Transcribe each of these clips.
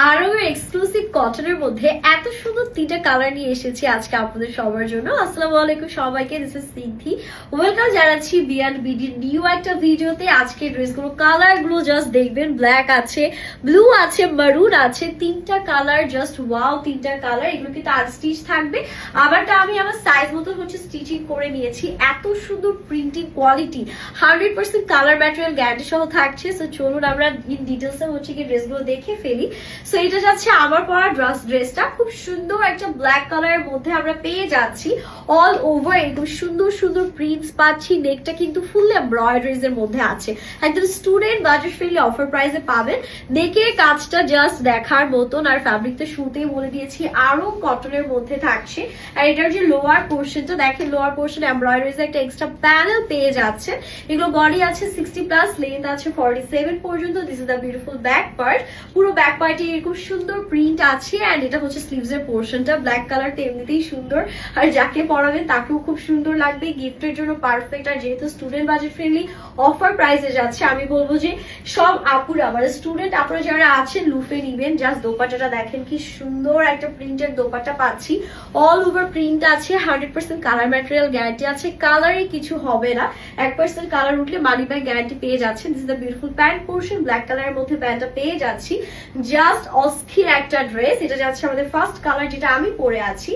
আরো এক্সক্লুসিভ কটনের মধ্যে এত সুন্দর তিনটা কালার নিয়ে এসেছি আজকে আপনাদের সবার জন্য। আসসালামু আলাইকুম সবাইকে, দিস ইজ সিদ্ধি। ওয়েলকাম জানাচ্ছি বিয়ান্ড বিডির নিউ একটা ভিডিওতে। আজকে ড্রেসগুলো কালারগুলো জাস্ট দেখবেন, ব্ল্যাক আছে, ব্লু আছে, মারুন আছে, তিনটা কালার জাস্ট ওয়াও। তিনটা কালার, এগুলো কিন্তু আনস্টিচ থাকবে। আবারটা আমি আমার সাইজ মতো স্টিচিং করে নিয়েছি। এত সুন্দর printing quality, 100% colour material guarantee সহ থাকছে। সো চলুন আমরা ইন ডিটেলসে কি ড্রেসগুলো দেখে ফেলি। সো এটা যাচ্ছে আমার পরা ড্রেসটা, খুব সুন্দর একটা ব্ল্যাক কালারের মধ্যে আমরা পেয়ে যাচ্ছি। অল ওভার এরকম সুন্দর সুন্দর প্রিন্টস পাচ্ছি। নেকটা কিন্তু ফুল এমব্রয়ডারিজ এর মধ্যে আছে। একদম স্টুডেন্ট বাজেট ফ্রেন্ডলি অফার প্রাইসে পাবেন। নেকের কাজটা জাস্ট দেখার মতন, আর ফ্যাব্রিক তো শুরুতেই বলে দিয়েছি আরো কটনের মধ্যে থাকছে। আর এটার যে লোয়ার পোর্শনটা দেখেন, লোয়ার পোর্শন এমব্রয়ডারিজ একটা এক্সট্রা প্যানেল পেয়ে যাচ্ছে। এগুলো বডি আছে 60+, লেন্থ আছে 47 পর্যন্ত। This is the beautiful back part. পুরো ব্যাক পার্টে এরকম সুন্দর প্রিন্ট আছে। এন্ড এটা হচ্ছে স্লিভস এর পোর্শনটা। ব্ল্যাক কালারটা এমনিতেই সুন্দর, আর যাকে পরাবেন তাকেও খুব সুন্দর লাগবে। গিফটের জন্য পারফেক্ট। আর যেহেতু স্টুডেন্ট বাজেট ফ্রেন্ডলি অফার প্রাইসে যাচ্ছে, আমি বলবো যে সব আপুরা মানে স্টুডেন্ট আপনারা যারা আছেন লুফে নিবেন। জাস্ট দোপাট্টাটা দেখেন কি সুন্দর একটা প্রিন্টের দোপাট্টা পাচ্ছি। অল ওভার প্রিন্ট আছে, 100% কালার ম্যাটেরিয়াল গ্যারান্টি আছে। কালারে কিছু হবে না, 1% কালার উঠলে মানি ব্যাগ গ্যারান্টি পেয়ে যাচ্ছেন। This is the beautiful pant portion. Black কালারের মধ্যে প্যান্টটা পেয়ে যাচ্ছি। জাস্ট অস্থির একটা ড্রেস। এটা যাচ্ছে আমাদের ফার্স্ট কালার, যেটা আমি পরে আছি।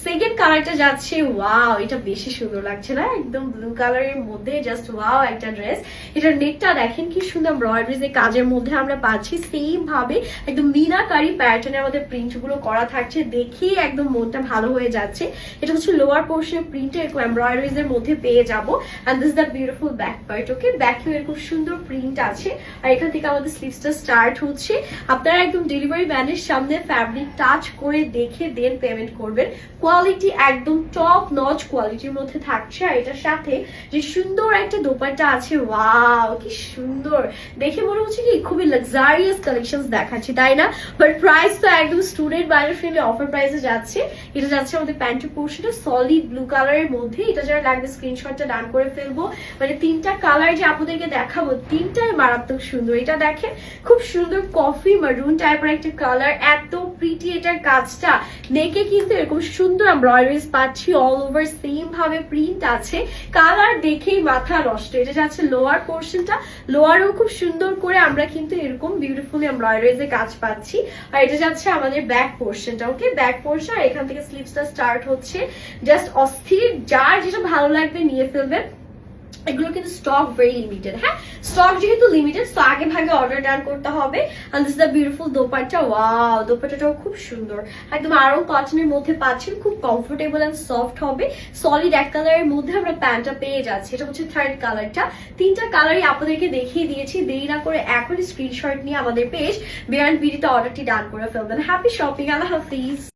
সেকেন্ড কালারটা যাচ্ছে ওয়াও, এটা বেশি সুন্দর লাগছে না? একদম ব্লু কালারের মধ্যে জাস্ট ওয়াও একটা ড্রেস। এটার নেকটা দেখেন কি সুন্দর এমব্রয়ডারিজ এর কাজের মধ্যে আমরা পাচ্ছি। সেম ভাবে একদম মিনাকারি প্যাটার্নে আমাদের প্রিন্ট গুলো করা থাকছে। দেখেই একদম মনটা ভালো হয়ে যাচ্ছে। এটা হচ্ছে লোয়ার পোর্শনের প্রিন্ট এরকম এমব্রয়ডারিজ এর মধ্যে পেয়ে যাবো। And this the beautiful back part. Okay, ব্যাকেও এরকম সুন্দর প্রিন্ট আছে। আর এখান থেকে আমাদের স্লিভসটা স্টার্ট হচ্ছে। আপনারা একদম ডেলিভারি ম্যানের সামনে ফ্যাব্রিক টাচ করে দেখে দেন পেমেন্ট করবেন। কোয়ালিটি একদম টপ নচ কোয়ালিটির মধ্যে থাকছে। আর এটার সাথে যে সুন্দর একটা দোপাট্টা আছে, ওয়াও কি সুন্দর! দেখে মনে হচ্ছে কি খুবই লাক্সারিয়াস কালেকশন দেখাচ্ছি, তাই না? বাট প্রাইস তো একদম স্টুডেন্ট বাজেট ফ্রেন্ডলি অফার প্রাইসে যাচ্ছে। এটা যাচ্ছে আমাদের প্যান্টের পোর্শনটা সলিড ব্লু কালারের মধ্যে। এটা যারা লাগবে স্ক্রিনশটটা ডান করে ফেলবো। মানে তিনটা কালার যে আপনাদেরকে দেখাবো, তিনটাই মারাত্মক সুন্দর। এটা দেখেন খুব সুন্দর কফি মারুন টাইপের একটা কালার, এত প্রিটি এটার কাজটা। নেকে কিন্তু এরকম সুন্দর এমব্রয়ডারিজ পাচ্ছি। অল ওভার সেম ভাবে প্রিন্ট আছে। কালার দেখেই মাথা নষ্ট। এটা যাচ্ছে লোয়ার পোর্শনটা। লোয়ারও খুব সুন্দর করে আমরা কিন্তু এরকম বিউটিফুল এমব্রয়ডারিজ এর কাজ পাচ্ছি। আর এটা যাচ্ছে আমাদের ব্যাক পোর্শনটা। ওকে, ব্যাক পোর্শন। আর এখান থেকে স্লিভসটা স্টার্ট হচ্ছে। জাস্ট অস্থির, যার যেটা ভালো লাগবে নিয়ে ফেলবেন। এগুলো কিন্তু স্টক ভেরি লিমিটেড। হ্যাঁ, স্টক যেহেতু লিমিটেড তো আগে ভাগে অর্ডার ডান করতে হবে। And this the beautiful dupatta. Wow, দোপাট্টাটাও খুব সুন্দর। একদম আরো কটনের মধ্যে পাচ্ছেন, খুব কমফোর্টেবল এন্ড সফট হবে। সলিড এক কালারের মধ্যে আমরা প্যান্টটা পেয়ে যাচ্ছি। এটা হচ্ছে থার্ড কালারটা। তিনটা কালারই আপনাদেরকে দেখিয়ে দিয়েছি। দেরি না করে এখনই স্ক্রিনশট নিয়ে আমাদের পেজ বিয়ান্ড বিডিতে অর্ডারটি ডান করে ফেলবেন। হ্যাপি শপিং, আল্লাহ হাফিজ।